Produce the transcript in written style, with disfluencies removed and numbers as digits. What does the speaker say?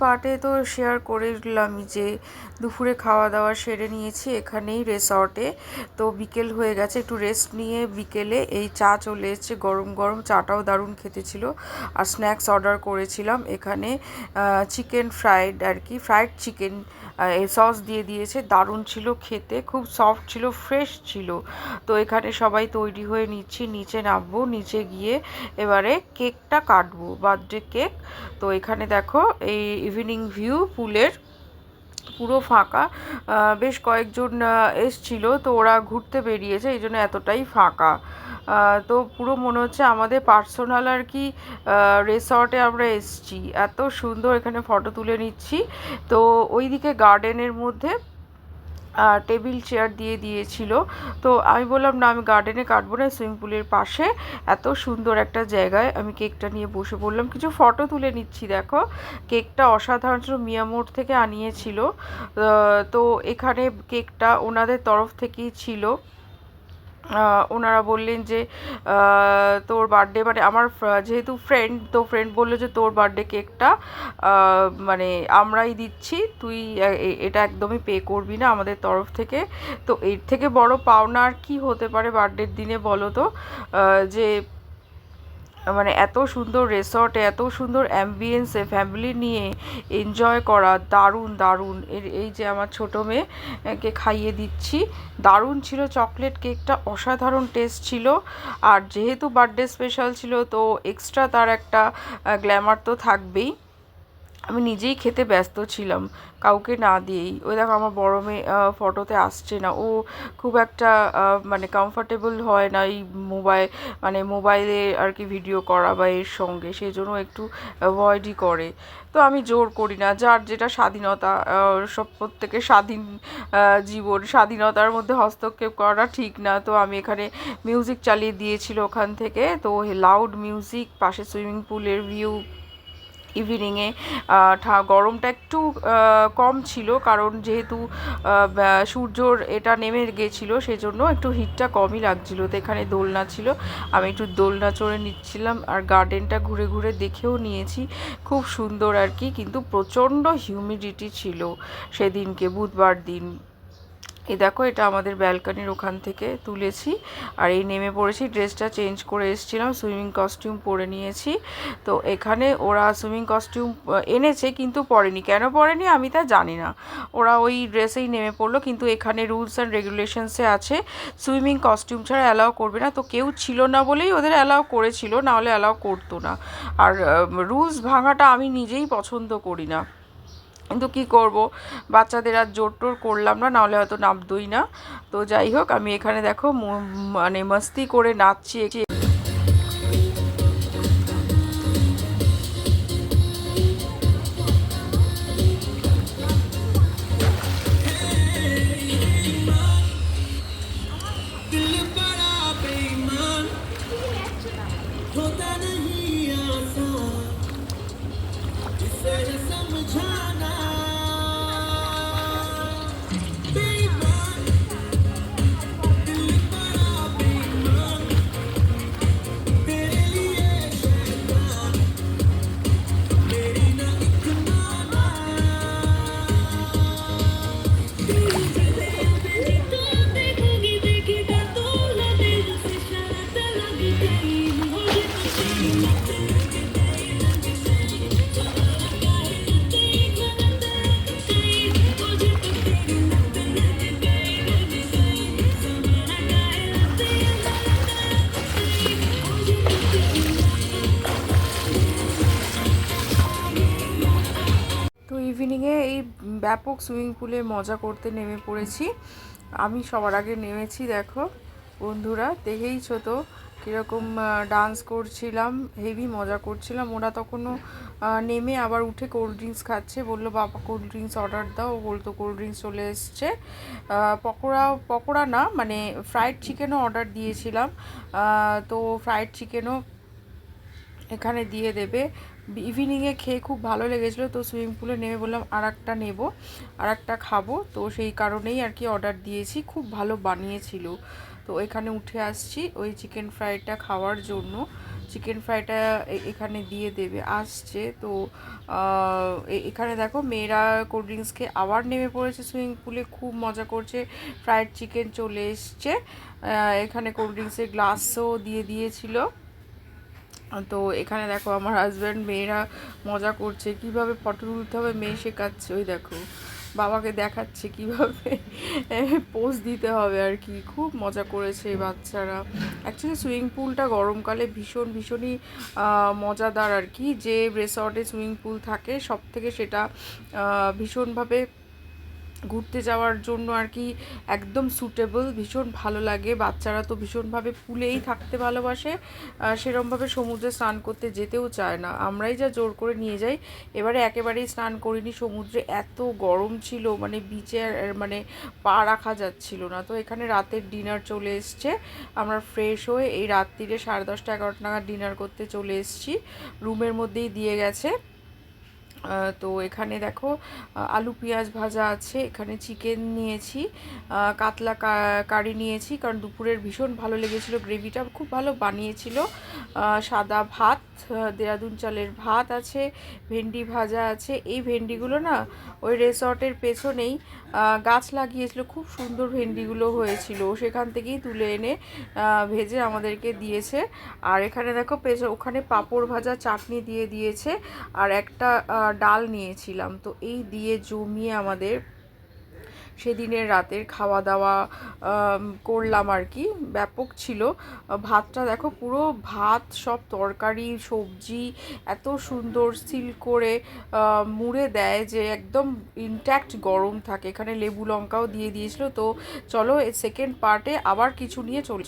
পার্টে তো শেয়ার করে দিলামই যে দুপুরে খাওয়া দাওয়া সেরে নিয়েছি এখানেই রিসর্টে। তো বিকেল হয়ে গেছে, একটু রেস্ট নিয়ে বিকেলে এই চা চলে এসেছে, গরম গরম চাটাও দারুণ খেতে ছিল। আর স্ন্যাক্স অর্ডার করেছিলাম এখানে চিকেন ফ্রাইড আর কি, ফ্রাইড চিকেন সস দিয়ে দিয়েছে, দারুণ ছিল খেতে, খুব সফট ছিল, ফ্রেশ ছিল। তো এখানে সবাই তৈরি হয়ে নিচ্ছি, নিচে নামবো, নিচে গিয়ে এবারে কেকটা কাটবো, বার্থডে কেক। তো এখানে দেখো এই ইভিনিং ভিউ পুলের, পুরো ফাঁকা, বেশ কয়েকজন এসছিল, তো ওরা ঘুরতে বেরিয়েছে এই জন্য এতটাই ফাঁকা। তো পুরো মনে হচ্ছে আমাদের পার্সোনাল আর কি রিসর্টে আমরা এসছি, এত সুন্দর। এখানে ফটো তুলে নিচ্ছি। তো ওইদিকে গার্ডেনের মধ্যে টেবিল চেয়ার দিয়ে দিয়েছিল। তো আমি বললাম না, আমি গার্ডেনে কাটবো না, সুইমিং পুলের পাশে এত সুন্দর একটা জায়গায় আমি কেকটা নিয়ে বসে পড়লাম, কিছু ফটো তুলে নিচ্ছি। দেখো কেকটা অসাধারণ ছিল, মিয়ামোর থেকে আনিয়েছিল। তো এখানে কেকটা ওনাদের তরফ থেকেই ছিল। ওনারা বললেন যে তোর বার্থডে, মানে আমার যেহেতু ফ্রেন্ড, তো ফ্রেন্ড বললো যে তোর বার্থডে কেকটা মানে আমরাই দিচ্ছি, তুই এটা একদমই পে করবি না আমাদের তরফ থেকে। তো এর থেকে বড় পাওনা আর কি হতে পারে বার্থডের দিনে বলো তো, যে মানে এত সুন্দর রিসর্টে এত সুন্দর অ্যাম্বিয়েন্সে ফ্যামিলি নিয়ে এনজয় করা, দারুণ দারুণ। এই যে আমার ছোটো মেয়েকে খাইয়ে দিচ্ছি, দারুণ ছিল চকলেট কেকটা, অসাধারণ টেস্ট ছিল। আর যেহেতু বার্থডে স্পেশাল ছিল তো এক্সট্রা তার একটা গ্ল্যামার তো থাকবেই। আমি নিজেই খেতে ব্যস্ত ছিলাম, কাউকে না দিয়েই। ওই দেখো আমার বড় মেয়ে ফটোতে আসছে না, ও খুব একটা মানে কমফর্টেবল হয় না এই মোবাইলে আর কি ভিডিও করা বা এর সঙ্গে, সেই জন্য একটু অ্যাভয়েডই করে। তো আমি জোর করি না, যার যেটা স্বাধীনতা, সব প্রত্যেকের স্বাধীন জীবন, স্বাধীনতার মধ্যে হস্তক্ষেপ করাটা ঠিক না। তো আমি এখানে মিউজিক চালিয়ে দিয়েছিল ওখান থেকে, তো লাউড মিউজিক, পাশে সুইমিং পুলের ভিউ। ইভিনিংয়ে গরমটা একটু কম ছিল, কারণ যেহেতু সূর্যর এটা নেমে গেছিলো সেজন্য একটু হিটটা কমই লাগছিলো। তো এখানে দোলনা ছিল, আমি একটু দোলনা চড়ে নিচ্ছিলাম, আর গার্ডেনটা ঘুরে ঘুরে দেখেও নিয়েছি, খুব সুন্দর আর কি। কিন্তু প্রচণ্ড হিউমিডিটি ছিল সেদিনকে, বুধবার দিন। এই দেখো এটা আমাদের ব্যালকনির ওখান থেকে তুলেছি, আর এই নেমে পড়েছি, ড্রেসটা চেঞ্জ করে এসেছিলাম, সুইমিং কস্টিউম পরে নিয়েছি। তো এখানে ওরা সুইমিং কস্টিউম এনেছে কিন্তু পরেনি, কেন পরেনি আমি তা জানি না, ওরা ওই ড্রেসেই নেমে পড়লো। কিন্তু এখানে রুলস অ্যান্ড রেগুলেশনসে আছে সুইমিং কস্টিউম ছাড়া অ্যালাউ করবে না। তো কেউ ছিল না বলেই ওদের অ্যালাউ করেছিল, নাহলে অ্যালাউ করতো না। আর রুলস ভাঙাটা আমি নিজেই পছন্দ করি না, কিন্তু কী করব, বাচ্চাদের আর জোর টোর করলাম না, নাহলে হয়তো নামতোই না। তো যাই হোক, আমি এখানে দেখো মানে মস্তি করে নাচছি। তো ইভিনিংয়ে এই ব্যাপক সুইমিং পুলে মজা করতে নেমে পড়েছি। আমি সবার আগে নেমেছি, দেখো বন্ধুরা দেখেইছো তো কীরকম ডান্স করছিলাম, হেভি মজা করছিলাম। ওরা তখনও নেমে আবার উঠে কোল্ড ড্রিঙ্কস খাচ্ছে, বললো বাবা কোল্ড ড্রিঙ্কস অর্ডার দাও, ও বলতো কোল্ড ড্রিঙ্কস চলে এসছে। পকোড়া না, মানে ফ্রাইড চিকেনও অর্ডার দিয়েছিলাম, তো ফ্রাইড চিকেনও এখানে দিয়ে দেবে। ইভিনিংয়ে খেয়ে খুব ভালো লেগেছিলো, তো সুইমিং পুলে নেমে বললাম আর একটা নেবো, আর একটা খাবো, তো সেই কারণেই আর কি অর্ডার দিয়েছি, খুব ভালো বানিয়েছিল। তো এখানে উঠে আসছি ওই চিকেন ফ্রাইডটা খাওয়ার জন্য। চিকেন ফ্রাইটা এখানে দিয়ে দেবে, আসছে। তো এখানে দেখো মেয়েরা কোল্ড ড্রিঙ্কস খেয়ে আবার নেমে পড়েছে সুইমিং পুলে, খুব মজা করছে। ফ্রাইড চিকেন চলে এসছে, এখানে কোল্ড ড্রিঙ্কসের গ্লাসও দিয়ে দিয়েছিল। তো এখানে দেখো আমার হাজব্যান্ড, মেয়েরা মজা করছে, কিভাবে ফটো তুলতে হবে মেয়ে শেখাচ্ছে, ওই দেখো বাবাকে দেখাচ্ছে কিভাবে পোজ দিতে হবে আর কি। খুব মজা করেছে এই বাচ্চারা। অ্যাকচুয়ালি সুইমিং পুলটা গরমকালে ভীষণই মজাদার আর কি। যে রিসর্টে সুইমিং পুল থাকে সব থেকে সেটা ভীষণভাবে ঘুরতে যাওয়ার জন্য আর কি একদম সুটেবল, ভীষণ ভালো লাগে। বাচ্চারা তো ভীষণভাবে পুলেই থাকতে ভালোবাসে, সেরমভাবে সমুদ্রে স্নান করতে যেতেও চায় না, আমরাই যা জোর করে নিয়ে যাই। এবারে একেবারেই স্নান করিনি, সমুদ্রে এত গরম ছিল, মানে বিচে মানে পা রাখা যাচ্ছিল না। তো এখানে রাতের ডিনার চলে এসছে, আমরা ফ্রেশ হয়ে এই রাত্রিরে 10:30 11টা নাগাদ ডিনার করতে চলে এসেছি, রুমের মধ্যেই দিয়ে গেছে। তো এখানে দেখো আলু পেঁয়াজ ভাজা আছে, এখানে চিকেন নিয়েছি, কাতলা কারি নিয়েছি, কারণ দুপুরের ভীষণ ভালো লেগেছিলো, গ্রেভিটা খুব ভালো বানিয়েছিল। সাদা ভাত, দেরাদুন চালের ভাত আছে, ভেন্ডি ভাজা আছে। এই ভেন্ডিগুলো না ওই রিসর্টের পেছনেই গাছ লাগিয়েছিল, খুব সুন্দর ভেন্ডিগুলো হয়েছিল, সেখান থেকেই তুলে এনে ভেজে আমাদেরকে দিয়েছে। আর এখানে দেখো ওখানে পাঁপড় ভাজা, চাটনি দিয়ে দিয়েছে, আর একটা ডাল নিয়েছিলাম। তো এই দিয়ে জমিয়ে আমাদের সেদিনের রাতের খাওয়া দাওয়া করলাম আর কি, ব্যাপক ছিল। ভাতটা দেখো, পুরো ভাত সব তরকারি সবজি এত সুন্দর সিল করে মুড়ে দেয় যে একদম ইনট্যাক্ট গরম থাকে। এখানে লেবু লঙ্কাও দিয়ে দিয়েছিল। তো চলো সেকেন্ড পার্টে আবার কিছু নিয়ে চলে